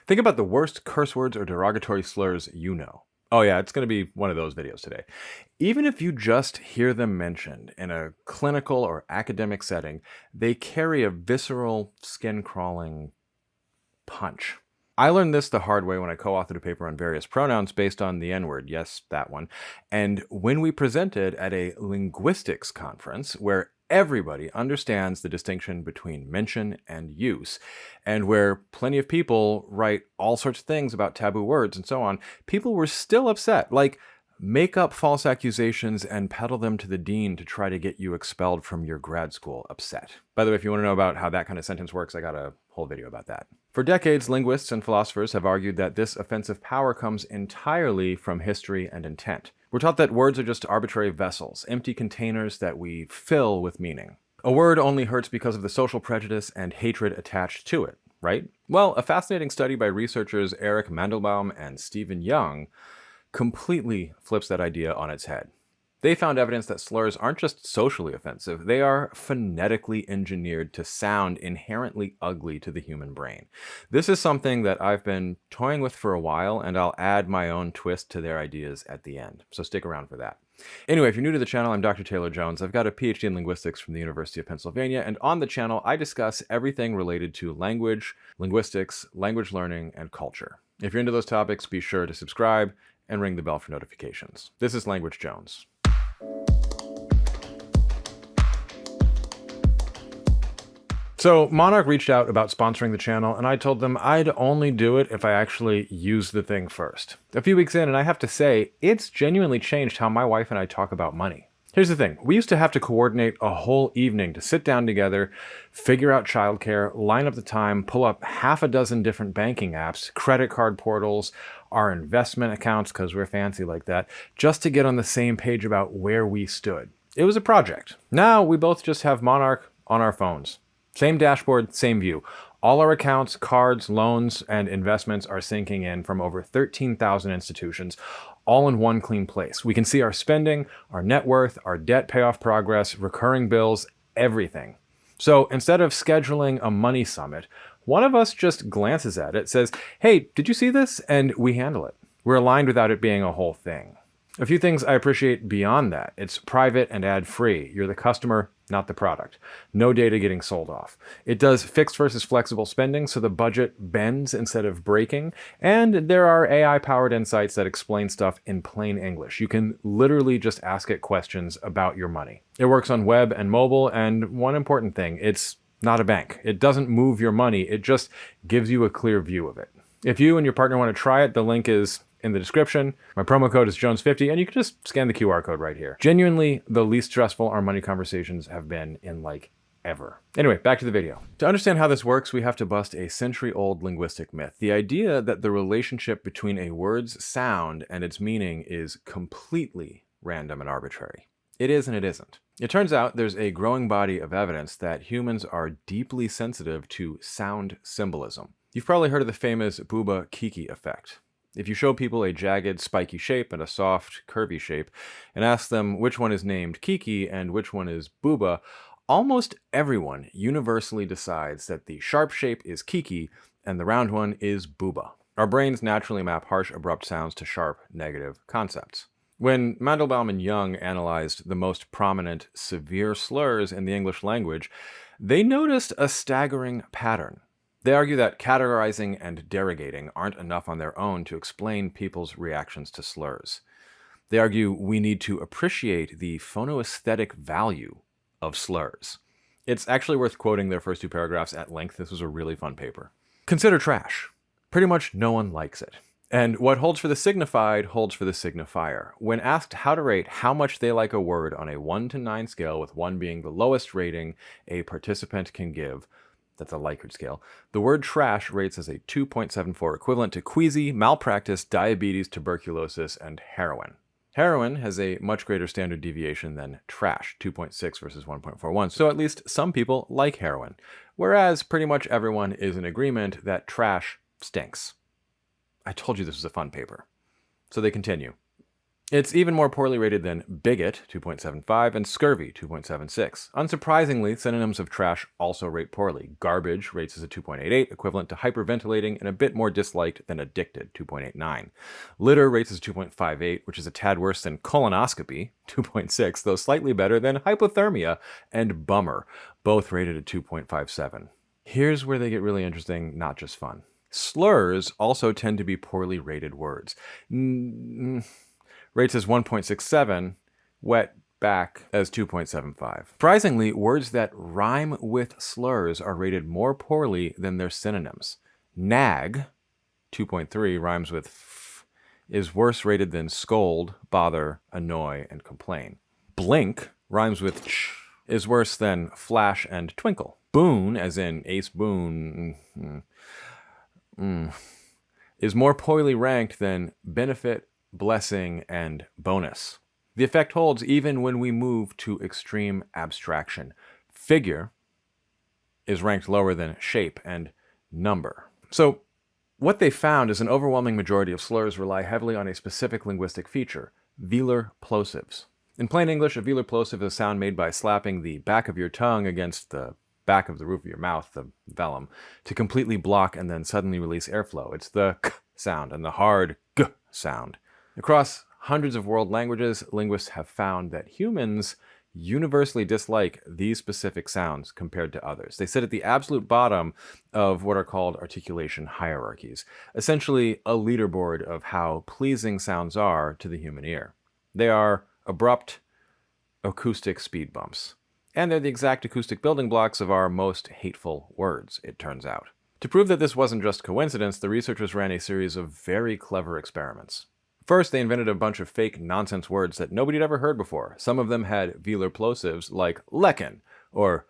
Think about the worst curse words or derogatory slurs you know. Oh yeah, it's going to be one of those videos today. Even if you just hear them mentioned in a clinical or academic setting, they carry a visceral, skin-crawling punch. I learned this the hard way when I co-authored a paper on various pronouns based on the N-word, yes, that one, and when we presented at a linguistics conference where everybody understands the distinction between mention and use, and where plenty of people write all sorts of things about taboo words and so on, people were still upset, like make up false accusations and peddle them to the dean to try to get you expelled from your grad school upset. By the way, if you want to know about how that kind of sentence works, I got a whole video about that. For decades, linguists and philosophers have argued that this offensive power comes entirely from history and intent. We're taught that words are just arbitrary vessels, empty containers that we fill with meaning. A word only hurts because of the social prejudice and hatred attached to it, right? Well, a fascinating study by researchers Eric Mandelbaum and Stephen Young completely flips that idea on its head. They found evidence that slurs aren't just socially offensive, they are phonetically engineered to sound inherently ugly to the human brain. This is something that I've been toying with for a while, and I'll add my own twist to their ideas at the end, so stick around for that. Anyway, if you're new to the channel, I'm Dr. Taylor Jones. I've got a PhD in linguistics from the University of Pennsylvania, and on the channel, I discuss everything related to language, linguistics, language learning, and culture. If you're into those topics, be sure to subscribe and ring the bell for notifications. This is Language Jones. So Monarch reached out about sponsoring the channel, and I told them I'd only do it if I actually used the thing first. A few weeks in, and I have to say, it's genuinely changed how my wife and I talk about money. Here's the thing. We used to have to coordinate a whole evening to sit down together, figure out childcare, line up the time, pull up half a dozen different banking apps, credit card portals, our investment accounts, because we're fancy like that, just to get on the same page about where we stood. It was a project. Now we both just have Monarch on our phones. Same dashboard, same view. All our accounts, cards, loans, and investments are syncing in from over 13,000 institutions, all in one clean place. We can see our spending, our net worth, our debt payoff progress, recurring bills, everything. So instead of scheduling a money summit, one of us just glances at it, says, hey, did you see this? And we handle it. We're aligned without it being a whole thing. A few things I appreciate beyond that. It's private and ad-free. You're the customer, not the product. No data getting sold off. It does fixed versus flexible spending, so the budget bends instead of breaking. And there are AI-powered insights that explain stuff in plain English. You can literally just ask it questions about your money. It works on web and mobile, and one important thing, it's not a bank. It doesn't move your money. It just gives you a clear view of it. If you and your partner want to try it, the link is in the description. My promo code is Jones50, and you can just scan the QR code right here. Genuinely, the least stressful our money conversations have been in like ever. Anyway, back to the video. To understand how this works, we have to bust a century-old linguistic myth. The idea that the relationship between a word's sound and its meaning is completely random and arbitrary. It is and it isn't. It turns out there's a growing body of evidence that humans are deeply sensitive to sound symbolism. You've probably heard of the famous Bouba Kiki effect. If you show people a jagged, spiky shape and a soft, curvy shape, and ask them which one is named Kiki and which one is Bouba, almost everyone universally decides that the sharp shape is Kiki and the round one is Bouba. Our brains naturally map harsh, abrupt sounds to sharp, negative concepts. When Mandelbaum and Young analyzed the most prominent severe slurs in the English language, they noticed a staggering pattern. They argue that categorizing and derogating aren't enough on their own to explain people's reactions to slurs. They argue we need to appreciate the phonoaesthetic value of slurs. It's actually worth quoting their first two paragraphs at length. This was a really fun paper. Consider trash. Pretty much no one likes it. And what holds for the signified holds for the signifier. When asked how to rate how much they like a word on a 1 to 9 scale, with 1 being the lowest rating a participant can give, that's a Likert scale, the word trash rates as a 2.74, equivalent to queasy, malpractice, diabetes, tuberculosis, and heroin. Heroin has a much greater standard deviation than trash, 2.6 versus 1.41, so at least some people like heroin, whereas pretty much everyone is in agreement that trash stinks. I told you this was a fun paper. So they continue. It's even more poorly rated than bigot, 2.75, and scurvy, 2.76. Unsurprisingly, synonyms of trash also rate poorly. Garbage rates as a 2.88, equivalent to hyperventilating and a bit more disliked than addicted, 2.89. Litter rates as 2.58, which is a tad worse than colonoscopy, 2.6, though slightly better than hypothermia and bummer, both rated at 2.57. Here's where they get really interesting, not just fun. Slurs also tend to be poorly rated words. Rates as 1.67, wet back as 2.75. Surprisingly, words that rhyme with slurs are rated more poorly than their synonyms. Nag, 2.3, rhymes with f, is worse rated than scold, bother, annoy, and complain. Blink, rhymes with ch, is worse than flash and twinkle. Boon, as in ace boon, is more poorly ranked than benefit, blessing, and bonus. The effect holds even when we move to extreme abstraction. Figure is ranked lower than shape and number. So what they found is an overwhelming majority of slurs rely heavily on a specific linguistic feature, velar plosives. In plain English, a velar plosive is a sound made by slapping the back of your tongue against the back of the roof of your mouth, the velum, to completely block and then suddenly release airflow. It's the k sound and the hard g sound. Across hundreds of world languages, linguists have found that humans universally dislike these specific sounds compared to others. They sit at the absolute bottom of what are called articulation hierarchies, essentially a leaderboard of how pleasing sounds are to the human ear. They are abrupt acoustic speed bumps, and they're the exact acoustic building blocks of our most hateful words, it turns out. To prove that this wasn't just coincidence, the researchers ran a series of very clever experiments. First, they invented a bunch of fake nonsense words that nobody had ever heard before. Some of them had velar plosives like lecken or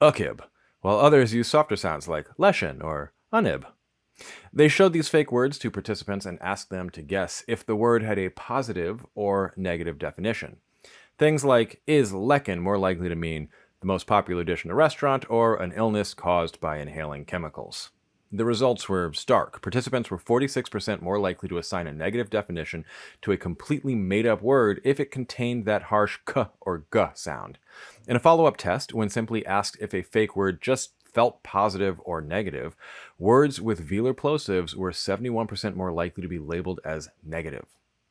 ukib, while others used softer sounds like leshen or unib. They showed these fake words to participants and asked them to guess if the word had a positive or negative definition. Things like, is lecken more likely to mean the most popular dish in a restaurant or an illness caused by inhaling chemicals? The results were stark. Participants were 46% more likely to assign a negative definition to a completely made-up word if it contained that harsh k or g sound. In a follow-up test, when simply asked if a fake word just felt positive or negative, words with velar plosives were 71% more likely to be labeled as negative.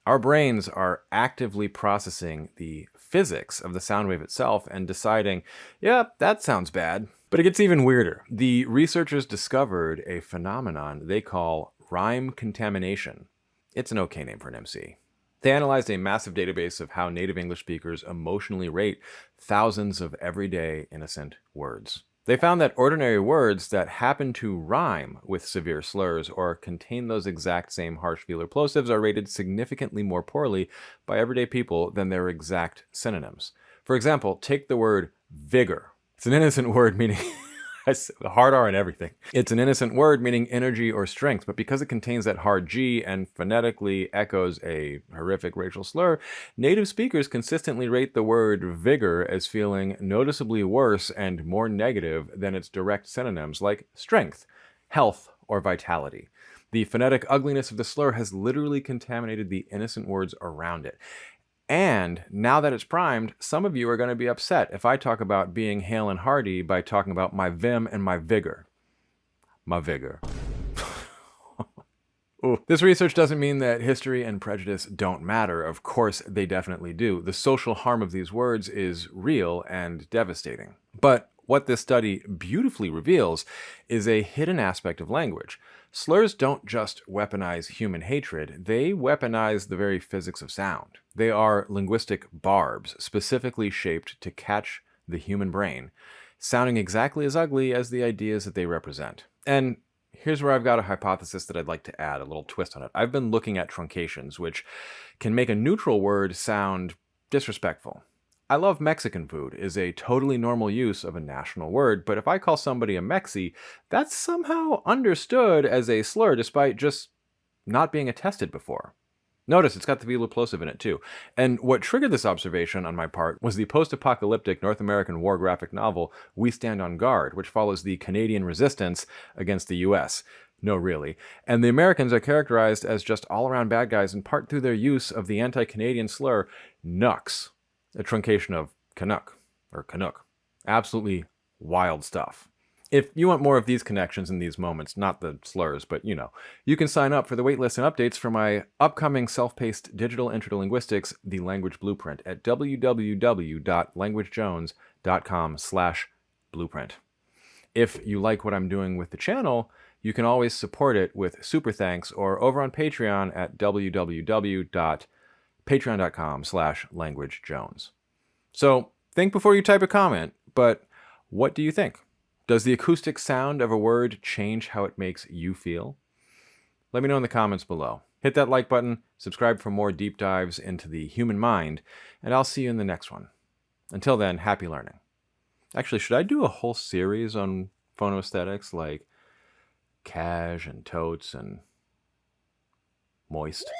Our brains are actively processing the physics of the sound wave itself and deciding, yeah, that sounds bad. But it gets even weirder. The researchers discovered a phenomenon they call rhyme contamination. It's an okay name for an MC. They analyzed a massive database of how native English speakers emotionally rate thousands of everyday innocent words. They found that ordinary words that happen to rhyme with severe slurs or contain those exact same harsh velar plosives are rated significantly more poorly by everyday people than their exact synonyms. For example, take the word vigor. It's an innocent word meaning hard R and everything. It's an innocent word meaning energy or strength, but because it contains that hard G and phonetically echoes a horrific racial slur, native speakers consistently rate the word vigor as feeling noticeably worse and more negative than its direct synonyms like strength, health, or vitality. The phonetic ugliness of the slur has literally contaminated the innocent words around it. And now that it's primed, some of you are going to be upset if I talk about being hale and hearty by talking about my vim and my vigor. My vigor. This research doesn't mean that history and prejudice don't matter. Of course, they definitely do. The social harm of these words is real and devastating. But what this study beautifully reveals is a hidden aspect of language. Slurs don't just weaponize human hatred, they weaponize the very physics of sound. They are linguistic barbs, specifically shaped to catch the human brain, sounding exactly as ugly as the ideas that they represent. And here's where I've got a hypothesis that I'd like to add a little twist on it. I've been looking at truncations, which can make a neutral word sound disrespectful. I love Mexican food is a totally normal use of a national word, but if I call somebody a Mexi, that's somehow understood as a slur despite just not being attested before. Notice it's got the velar plosive in it too. And what triggered this observation on my part was the post-apocalyptic North American war graphic novel We Stand on Guard, which follows the Canadian resistance against the US. No, really. And the Americans are characterized as just all-around bad guys, in part through their use of the anti-Canadian slur Nucks, a truncation of Canuck, or Canuck. Absolutely wild stuff. If you want more of these connections in these moments, not the slurs, but you know, you can sign up for the waitlist and updates for my upcoming self-paced digital intro to linguistics, The Language Blueprint, at www.languagejones.com/blueprint. If you like what I'm doing with the channel, you can always support it with super thanks or over on Patreon at www.patreon.com/languagejones. So think before you type a comment, but what do you think? Does the acoustic sound of a word change how it makes you feel? Let me know in the comments below. Hit that like button, subscribe for more deep dives into the human mind, and I'll see you in the next one. Until then, happy learning. Actually, should I do a whole series on phonoaesthetics, like cash and totes and moist?